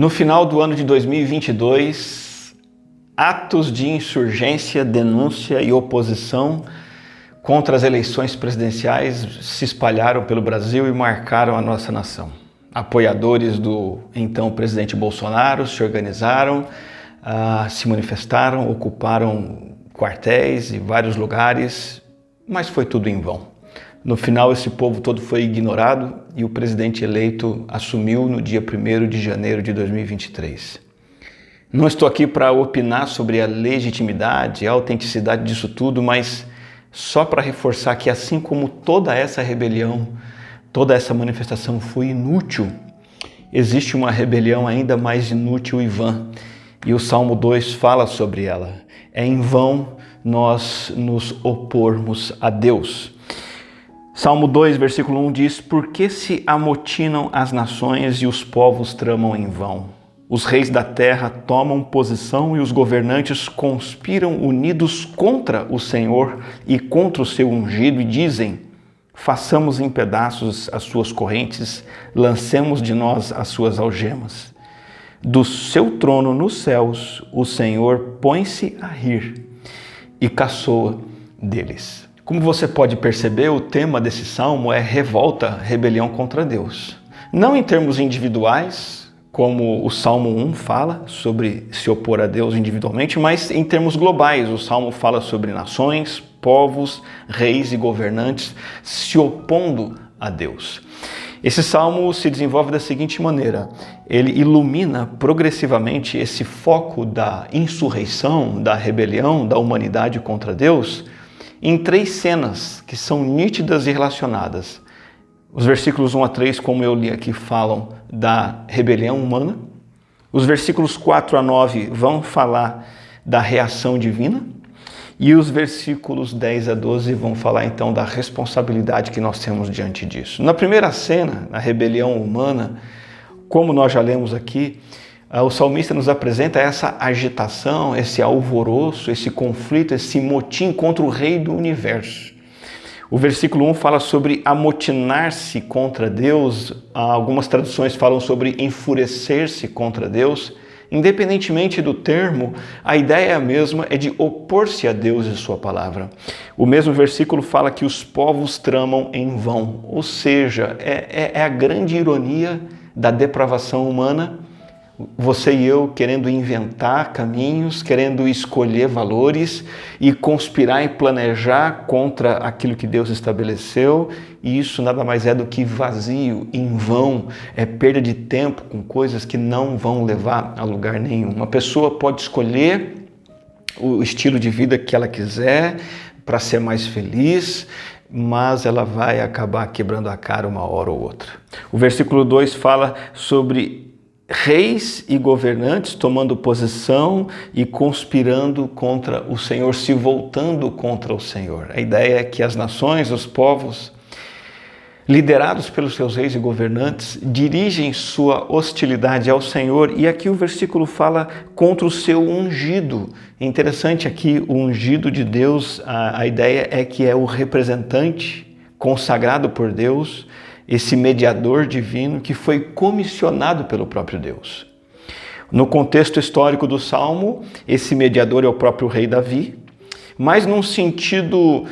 No final do ano de 2022, atos de insurgência, denúncia e oposição contra as eleições presidenciais se espalharam pelo Brasil e marcaram a nossa nação. Apoiadores do então presidente Bolsonaro se organizaram, se manifestaram, ocuparam quartéis e vários lugares, mas foi tudo em vão. No final, esse povo todo foi ignorado e o presidente eleito assumiu no dia 1º de janeiro de 2023. Não estou aqui para opinar sobre a legitimidade, a autenticidade disso tudo, mas só para reforçar que assim como toda essa rebelião, toda essa manifestação foi inútil, existe uma rebelião ainda mais inútil e vã. E o Salmo 2 fala sobre ela. É em vão nós nos opormos a Deus. Salmo 2, versículo 1 diz: Por que se amotinam as nações e os povos tramam em vão? Os reis da terra tomam posição e os governantes conspiram unidos contra o Senhor e contra o seu ungido e dizem: Façamos em pedaços as suas correntes, lancemos de nós as suas algemas. Do seu trono nos céus, o Senhor põe-se a rir e caçoa deles. Como você pode perceber, o tema desse salmo é revolta, rebelião contra Deus. Não em termos individuais, como o Salmo 1 fala sobre se opor a Deus individualmente, mas em termos globais. O salmo fala sobre nações, povos, reis e governantes se opondo a Deus. Esse salmo se desenvolve da seguinte maneira: ele ilumina progressivamente esse foco da insurreição, da rebelião da humanidade contra Deus em 3 cenas que são nítidas e relacionadas. Os versículos 1 a 3, como eu li aqui, falam da rebelião humana. Os versículos 4 a 9 vão falar da reação divina. E os versículos 10 a 12 vão falar então da responsabilidade que nós temos diante disso. Na primeira cena, na rebelião humana, como nós já lemos aqui, o salmista nos apresenta essa agitação, esse alvoroço, esse conflito, esse motim contra o rei do universo. O versículo 1 fala sobre amotinar-se contra Deus, algumas traduções falam sobre enfurecer-se contra Deus. Independentemente do termo, a ideia mesma é de opor-se a Deus e sua palavra. O mesmo versículo fala que os povos tramam em vão, ou seja, é a grande ironia da depravação humana. Você e eu querendo inventar caminhos, querendo escolher valores e conspirar e planejar contra aquilo que Deus estabeleceu, e isso nada mais é do que vazio, em vão, é perda de tempo com coisas que não vão levar a lugar nenhum. Uma pessoa pode escolher o estilo de vida que ela quiser para ser mais feliz, mas ela vai acabar quebrando a cara uma hora ou outra. O versículo 2 fala sobre reis e governantes tomando posição e conspirando contra o Senhor, se voltando contra o Senhor. A ideia é que as nações, os povos, liderados pelos seus reis e governantes, dirigem sua hostilidade ao Senhor. E aqui o versículo fala contra o seu ungido. É interessante aqui, o ungido de Deus, a ideia é que é o representante consagrado por Deus, esse mediador divino que foi comissionado pelo próprio Deus. No contexto histórico do Salmo, esse mediador é o próprio rei Davi, mas num sentido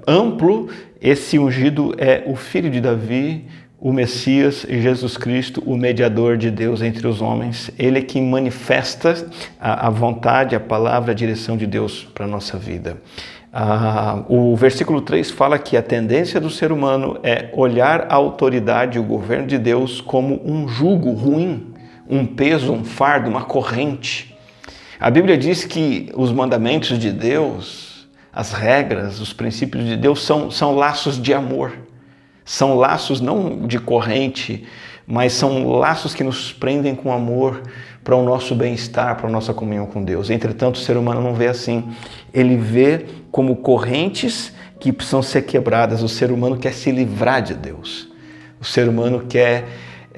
amplo, esse ungido é o filho de Davi, o Messias, Jesus Cristo, o mediador de Deus entre os homens. Ele é quem manifesta a vontade, a palavra, a direção de Deus para a nossa vida. O versículo 3 fala que a tendência do ser humano é olhar a autoridade, o governo de Deus, como um jugo ruim, um peso, um fardo, uma corrente. A Bíblia diz que os mandamentos de Deus, as regras, os princípios de Deus são laços de amor. São laços não de corrente, mas são laços que nos prendem com amor para o nosso bem-estar, para a nossa comunhão com Deus. Entretanto, o ser humano não vê assim. Ele vê como correntes que precisam ser quebradas. O ser humano quer se livrar de Deus. O ser humano quer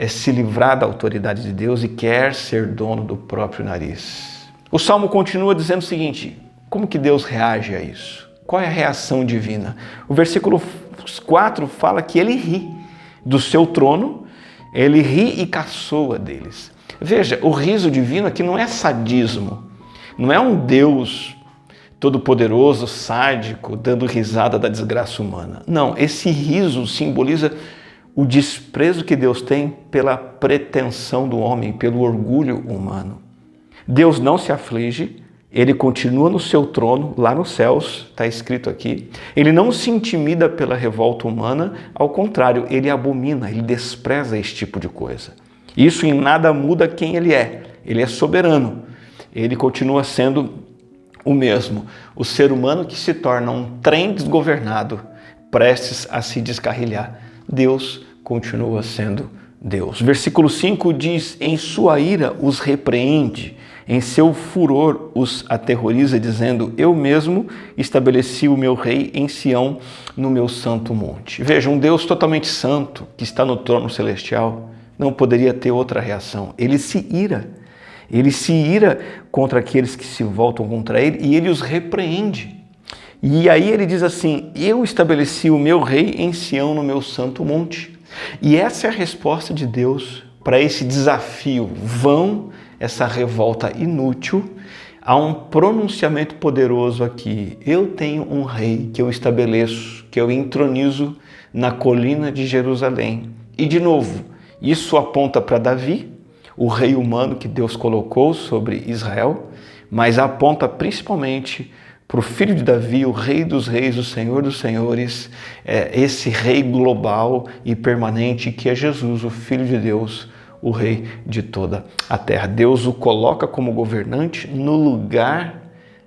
se livrar da autoridade de Deus e quer ser dono do próprio nariz. O Salmo continua dizendo o seguinte: como que Deus reage a isso? Qual é a reação divina? O versículo 4 fala que ele ri do seu trono, ele ri e caçoa deles. Veja, o riso divino aqui não é sadismo, não é um Deus todo-poderoso, sádico, dando risada da desgraça humana. Não, esse riso simboliza o desprezo que Deus tem pela pretensão do homem, pelo orgulho humano. Deus não se aflige, ele continua no seu trono, lá nos céus, está escrito aqui. Ele não se intimida pela revolta humana, ao contrário, ele abomina, ele despreza esse tipo de coisa. Isso em nada muda quem ele é soberano, ele continua sendo o mesmo, o ser humano que se torna um trem desgovernado, prestes a se descarrilhar. Deus continua sendo Deus. Versículo 5 diz, em sua ira os repreende, em seu furor os aterroriza, dizendo, eu mesmo estabeleci o meu rei em Sião, no meu santo monte. Veja, um Deus totalmente santo, que está no trono celestial, não poderia ter outra reação. Ele se ira contra aqueles que se voltam contra ele e ele os repreende. E aí ele diz assim, eu estabeleci o meu rei em Sião, no meu santo monte. E essa é a resposta de Deus para esse desafio vão, essa revolta inútil. Há um pronunciamento poderoso aqui. Eu tenho um rei que eu estabeleço, que eu entronizo na colina de Jerusalém. E de novo, isso aponta para Davi, o rei humano que Deus colocou sobre Israel, mas aponta principalmente para o filho de Davi, o rei dos reis, o senhor dos senhores, esse rei global e permanente que é Jesus, o filho de Deus, o rei de toda a terra. Deus o coloca como governante no lugar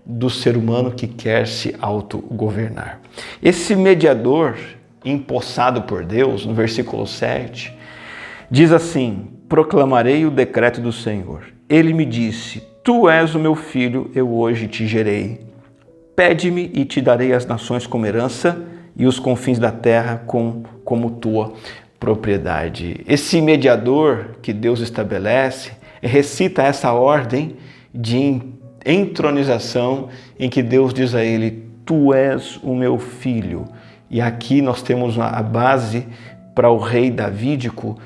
do ser humano que quer se autogovernar. Esse mediador empossado por Deus, no versículo 7, diz assim, proclamarei o decreto do Senhor. Ele me disse, tu és o meu filho, eu hoje te gerei. Pede-me e te darei as nações como herança e os confins da terra como tua propriedade. Esse mediador que Deus estabelece recita essa ordem de entronização em que Deus diz a ele, tu és o meu filho. E aqui nós temos a base para o rei davídico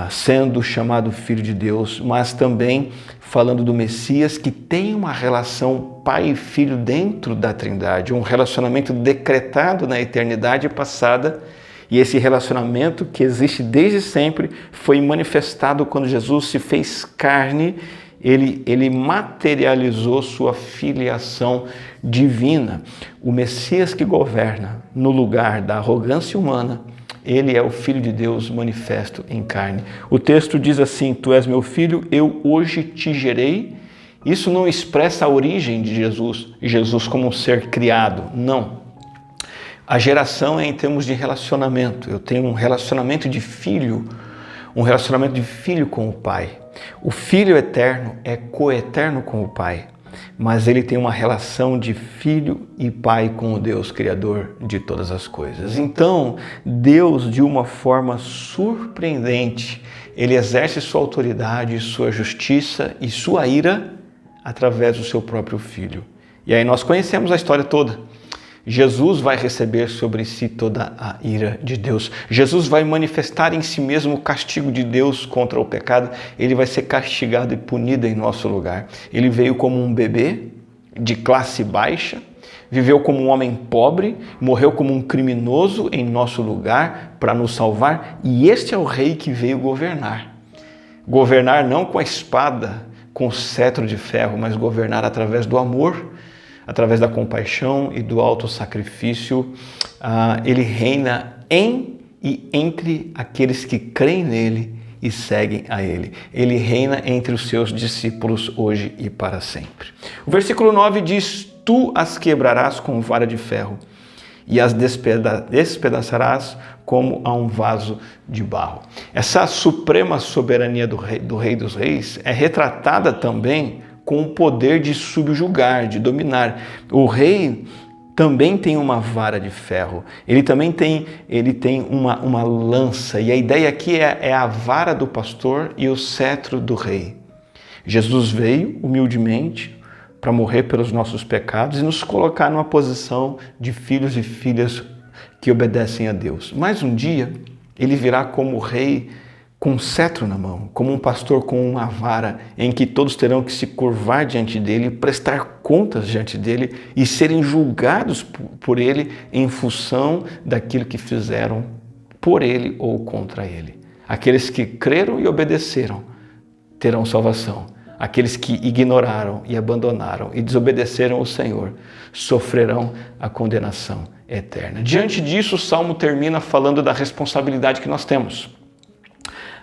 sendo chamado filho de Deus, mas também falando do Messias que tem uma relação pai e filho dentro da Trindade, um relacionamento decretado na eternidade passada, e esse relacionamento que existe desde sempre foi manifestado quando Jesus se fez carne, ele materializou sua filiação divina. O Messias que governa no lugar da arrogância humana, ele é o Filho de Deus manifesto em carne. O texto diz assim, tu és meu filho, eu hoje te gerei. Isso não expressa a origem de Jesus como um ser criado, não. A geração é em termos de relacionamento. Eu tenho um relacionamento de filho com o Pai. O Filho eterno é coeterno com o Pai, mas ele tem uma relação de filho e pai com o Deus Criador de todas as coisas. Então, Deus, de uma forma surpreendente, ele exerce sua autoridade, sua justiça e sua ira através do seu próprio Filho. E aí nós conhecemos a história toda. Jesus vai receber sobre si toda a ira de Deus. Jesus vai manifestar em si mesmo o castigo de Deus contra o pecado. Ele vai ser castigado e punido em nosso lugar. Ele veio como um bebê de classe baixa, viveu como um homem pobre, morreu como um criminoso em nosso lugar para nos salvar. E este é o rei que veio governar. Governar não com a espada, com o cetro de ferro, mas governar através do amor, através da compaixão e do autossacrifício. Ele reina em e entre aqueles que creem nele e seguem a ele. Ele reina entre os seus discípulos hoje e para sempre. O versículo 9 diz, tu as quebrarás com vara de ferro e as despedaçarás como a um vaso de barro. Essa suprema soberania do Rei dos Reis é retratada também com o poder de subjugar, de dominar. O rei também tem uma vara de ferro, ele também tem uma lança, e a ideia aqui é a vara do pastor e o cetro do rei. Jesus veio humildemente para morrer pelos nossos pecados e nos colocar numa posição de filhos e filhas que obedecem a Deus. Mas um dia ele virá como rei com um cetro na mão, como um pastor com uma vara, em que todos terão que se curvar diante dele, prestar contas diante dele e serem julgados por ele em função daquilo que fizeram por ele ou contra ele. Aqueles que creram e obedeceram terão salvação. Aqueles que ignoraram e abandonaram e desobedeceram ao Senhor sofrerão a condenação eterna. Diante disso, o Salmo termina falando da responsabilidade que nós temos.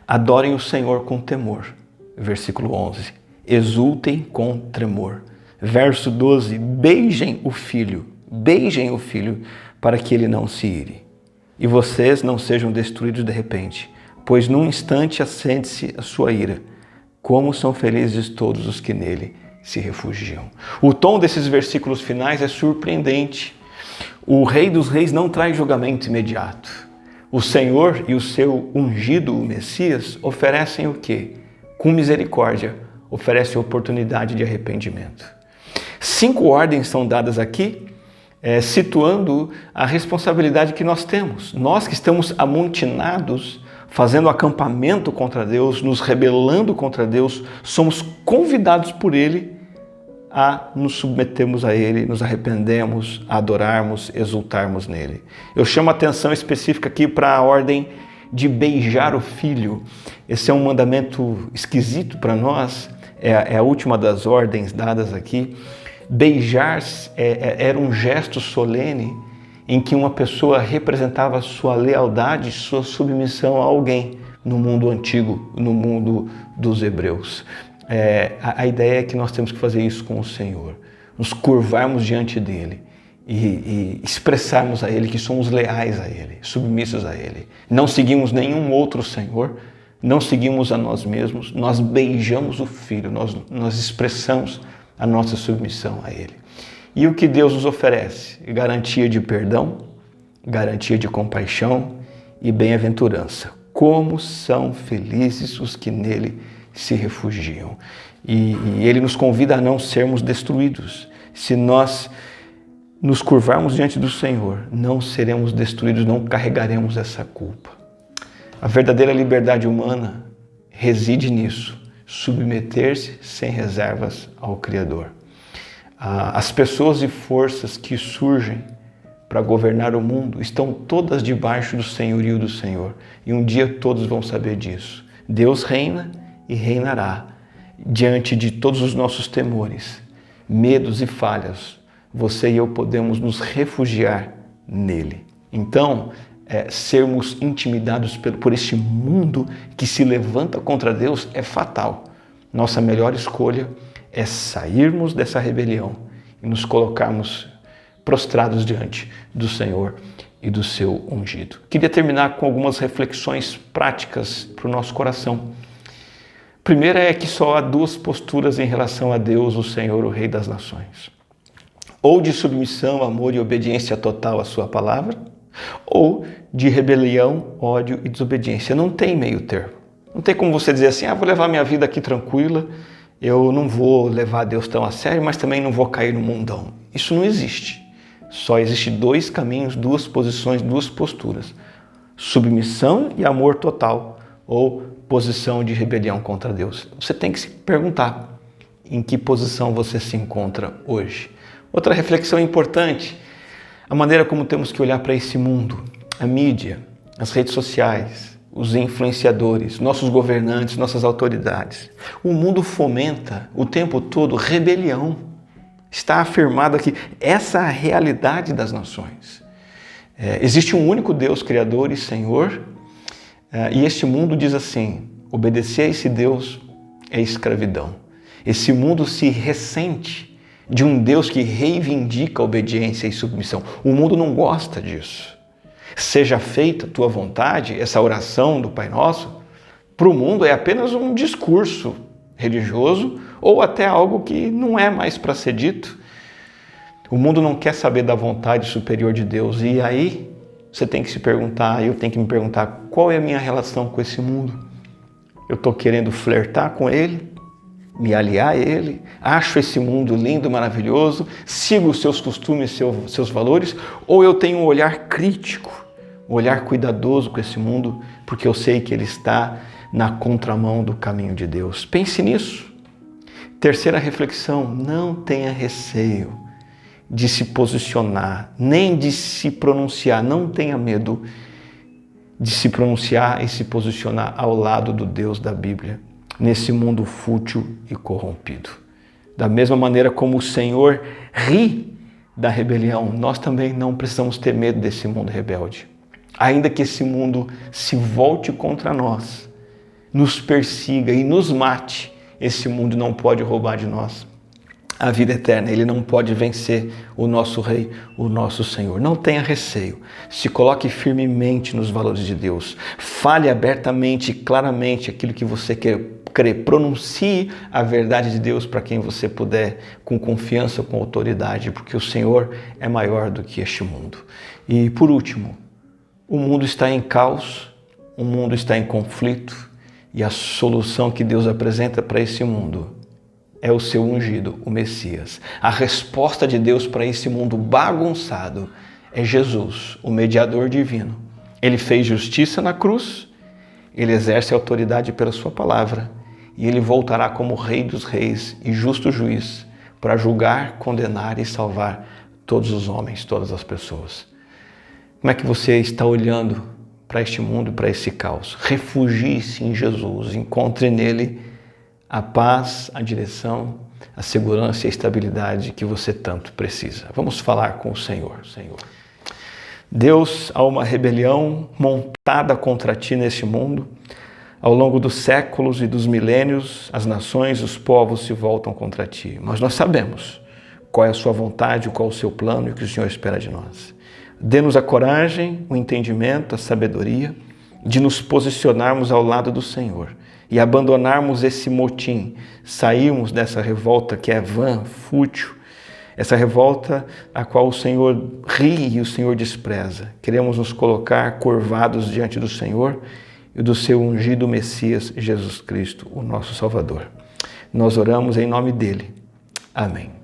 Adorem o Senhor com temor. Versículo 11. Exultem com tremor. Verso 12. Beijem o filho para que ele não se ire. E vocês não sejam destruídos de repente, pois num instante acende-se a sua ira. Como são felizes todos os que nele se refugiam. O tom desses versículos finais é surpreendente. O Rei dos Reis não traz julgamento imediato. O Senhor e o seu ungido, o Messias, oferecem o quê? Com misericórdia, oferecem oportunidade de arrependimento. 5 ordens são dadas aqui, situando a responsabilidade que nós temos. Nós que estamos amotinados, fazendo acampamento contra Deus, nos rebelando contra Deus, somos convidados por Ele a nos submetermos a Ele, nos arrependemos, a adorarmos, exultarmos nele. Eu chamo a atenção específica aqui para a ordem de beijar o filho. Esse é um mandamento esquisito para nós, é a última das ordens dadas aqui. Beijar era um gesto solene em que uma pessoa representava sua lealdade, sua submissão a alguém no mundo antigo, no mundo dos hebreus. A ideia é que nós temos que fazer isso com o Senhor, nos curvarmos diante dele e expressarmos a Ele que somos leais a Ele, submissos a Ele. Não seguimos nenhum outro Senhor, não seguimos a nós mesmos, nós beijamos o Filho, nós expressamos a nossa submissão a Ele. E o que Deus nos oferece? Garantia de perdão, garantia de compaixão e bem-aventurança. Como são felizes os que nele se refugiam. E Ele nos convida a não sermos destruídos. Se nós nos curvarmos diante do Senhor, não seremos destruídos, não carregaremos essa culpa. A verdadeira liberdade humana reside nisso, submeter-se sem reservas ao Criador. As pessoas e forças que surgem para governar o mundo estão todas debaixo do senhorio do Senhor. E um dia todos vão saber disso. Deus reina e reinará diante de todos os nossos temores, medos e falhas. Você e eu podemos nos refugiar nele. Então, sermos intimidados por este mundo que se levanta contra Deus é fatal. Nossa melhor escolha é sairmos dessa rebelião e nos colocarmos prostrados diante do Senhor e do seu ungido. Queria terminar com algumas reflexões práticas para o nosso coração. Primeira é que só há 2 posturas em relação a Deus, o Senhor, o Rei das Nações. Ou de submissão, amor e obediência total à sua palavra, ou de rebelião, ódio e desobediência. Não tem meio termo. Não tem como você dizer assim, vou levar minha vida aqui tranquila, eu não vou levar Deus tão a sério, mas também não vou cair no mundão. Isso não existe. Só existe 2 caminhos, 2 posições, 2 posturas. Submissão e amor total, ou posição de rebelião contra Deus. Você tem que se perguntar em que posição você se encontra hoje. Outra reflexão importante, a maneira como temos que olhar para esse mundo, a mídia, as redes sociais, os influenciadores, nossos governantes, nossas autoridades. O mundo fomenta o tempo todo rebelião. Está afirmado aqui, essa é a realidade das nações. Existe um único Deus, Criador e Senhor, e este mundo diz assim, obedecer a esse Deus é escravidão. Esse mundo se ressente de um Deus que reivindica obediência e submissão. O mundo não gosta disso. Seja feita a tua vontade, essa oração do Pai Nosso, para o mundo é apenas um discurso religioso ou até algo que não é mais para ser dito. O mundo não quer saber da vontade superior de Deus. E aí você tem que se perguntar, eu tenho que me perguntar, qual é a minha relação com esse mundo? Eu estou querendo flertar com ele, me aliar a ele, acho esse mundo lindo, maravilhoso, sigo os seus costumes, seus valores, ou eu tenho um olhar crítico, um olhar cuidadoso com esse mundo, porque eu sei que ele está na contramão do caminho de Deus. Pense nisso. Terceira reflexão, não tenha receio de se posicionar, nem de se pronunciar, não tenha medo de se pronunciar e se posicionar ao lado do Deus da Bíblia, nesse mundo fútil e corrompido. Da mesma maneira como o Senhor ri da rebelião, nós também não precisamos ter medo desse mundo rebelde. Ainda que esse mundo se volte contra nós, nos persiga e nos mate, esse mundo não pode roubar de nós a vida eterna. Ele não pode vencer o nosso Rei, o nosso Senhor. Não tenha receio. Se coloque firmemente nos valores de Deus. Fale abertamente e claramente aquilo que você quer crer. Pronuncie a verdade de Deus para quem você puder, com confiança, com autoridade, porque o Senhor é maior do que este mundo. E por último, o mundo está em caos, o mundo está em conflito, e a solução que Deus apresenta para esse mundo é o seu ungido, o Messias. A resposta de Deus para esse mundo bagunçado é Jesus, o mediador divino. Ele fez justiça na cruz, ele exerce autoridade pela sua palavra e ele voltará como Rei dos Reis e justo juiz para julgar, condenar e salvar todos os homens, todas as pessoas. Como é que você está olhando para este mundo, para esse caos? Refugie-se em Jesus, encontre nele a paz, a direção, a segurança e a estabilidade que você tanto precisa. Vamos falar com o Senhor. Senhor, Deus, há uma rebelião montada contra ti neste mundo. Ao longo dos séculos e dos milênios, as nações, os povos se voltam contra ti. Mas nós sabemos qual é a sua vontade, qual é o seu plano e o que o Senhor espera de nós. Dê-nos a coragem, o entendimento, a sabedoria de nos posicionarmos ao lado do Senhor e abandonarmos esse motim, sairmos dessa revolta que é vã, fútil, essa revolta a qual o Senhor ri e o Senhor despreza. Queremos nos colocar curvados diante do Senhor e do seu ungido Messias, Jesus Cristo, o nosso Salvador. Nós oramos em nome dele. Amém.